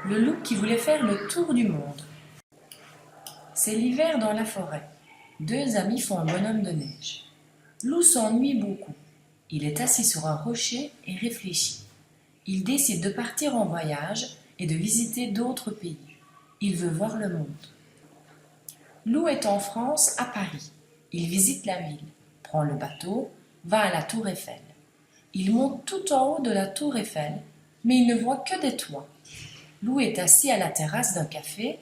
Le loup qui voulait faire le tour du monde. C'est l'hiver dans la forêt. Deux amis font un bonhomme de neige. Loup s'ennuie beaucoup. Il est assis sur un rocher et réfléchit. Il décide de partir en voyage et de visiter d'autres pays. Il veut voir le monde. Loup est en France, à Paris. Il visite la ville, prend le bateau, va à la tour Eiffel. Il monte tout en haut de la tour Eiffel, mais il ne voit que des toits. Loup est assis à la terrasse d'un café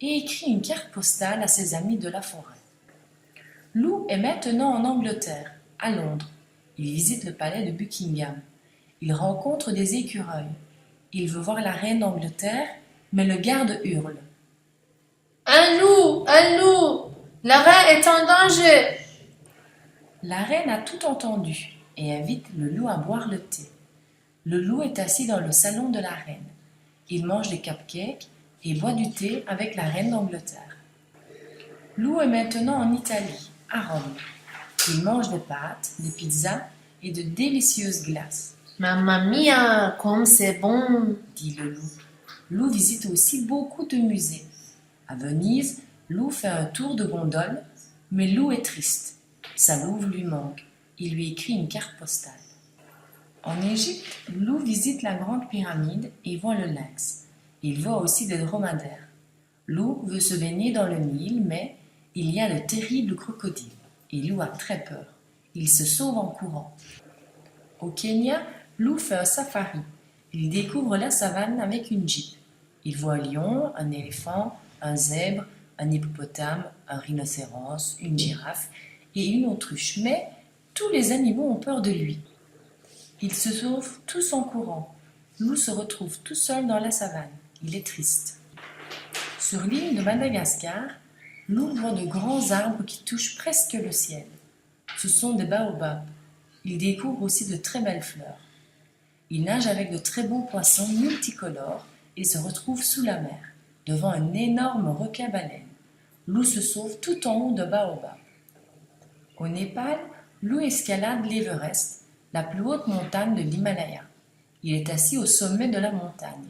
et écrit une carte postale à ses amis de la forêt. Loup est maintenant en Angleterre, à Londres. Il visite le palais de Buckingham. Il rencontre des écureuils. Il veut voir la reine d'Angleterre, mais le garde hurle. Un loup! Un loup! La reine est en danger! La reine a tout entendu et invite le loup à boire le thé. Le loup est assis dans le salon de la reine. Il mange des cupcakes et boit du thé avec la reine d'Angleterre. Loup est maintenant en Italie, à Rome. Il mange des pâtes, des pizzas et de délicieuses glaces. Mamma mia, comme c'est bon! Dit le loup. Loup visite aussi beaucoup de musées. À Venise, Loup fait un tour de gondole, mais Loup est triste. Sa louve lui manque. Il lui écrit une carte postale. En Égypte, Loup visite la grande pyramide et voit le lynx. Il voit aussi des dromadaires. Loup veut se baigner dans le Nil, mais il y a de terribles crocodiles. Et Loup a très peur. Il se sauve en courant. Au Kenya, Loup fait un safari. Il découvre la savane avec une jeep. Il voit un lion, un éléphant, un zèbre, un hippopotame, un rhinocéros, une girafe et une autruche. Mais tous les animaux ont peur de lui. Ils se sauvent tous en courant. Loup se retrouve tout seul dans la savane. Il est triste. Sur l'île de Madagascar, Loup voit de grands arbres qui touchent presque le ciel. Ce sont des baobabs. Il découvre aussi de très belles fleurs. Il nage avec de très beaux poissons multicolores et se retrouve sous la mer, devant un énorme requin-baleine. Loup se sauve tout en haut de baobab. Au Népal, Loup escalade l'Everest, la plus haute montagne de l'Himalaya. Il est assis au sommet de la montagne.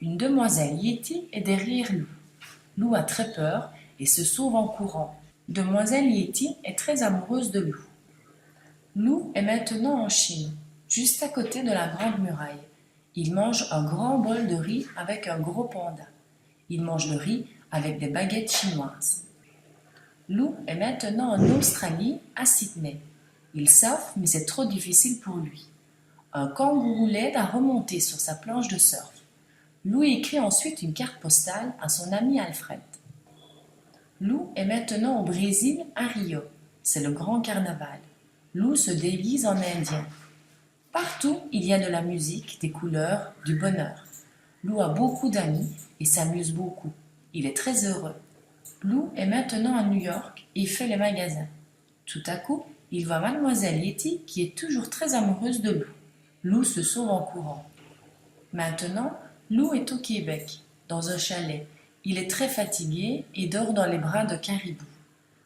Une demoiselle Yéti est derrière Loup. Loup a très peur et se sauve en courant. Demoiselle Yéti est très amoureuse de Loup. Loup est maintenant en Chine, juste à côté de la Grande Muraille. Il mange un grand bol de riz avec un gros panda. Il mange le riz avec des baguettes chinoises. Loup est maintenant en Australie, à Sydney. Il surfe, mais c'est trop difficile pour lui. Un kangourou l'aide à remonter sur sa planche de surf. Loup écrit ensuite une carte postale à son ami Alfred. Loup est maintenant au Brésil, à Rio. C'est le grand carnaval. Loup se déguise en indien. Partout, il y a de la musique, des couleurs, du bonheur. Loup a beaucoup d'amis et s'amuse beaucoup. Il est très heureux. Loup est maintenant à New York et fait les magasins. Tout à coup, il voit Mademoiselle Yéti qui est toujours très amoureuse de Loup. Loup se sauve en courant. Maintenant, Loup est au Québec, dans un chalet. Il est très fatigué et dort dans les bras de Caribou.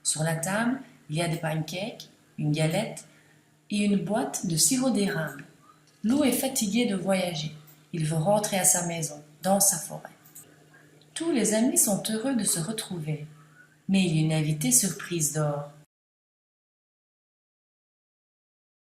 Sur la table, il y a des pancakes, une galette et une boîte de sirop d'érable. Loup est fatigué de voyager. Il veut rentrer à sa maison, dans sa forêt. Tous les amis sont heureux de se retrouver. Mais il y a une invitée surprise dehors.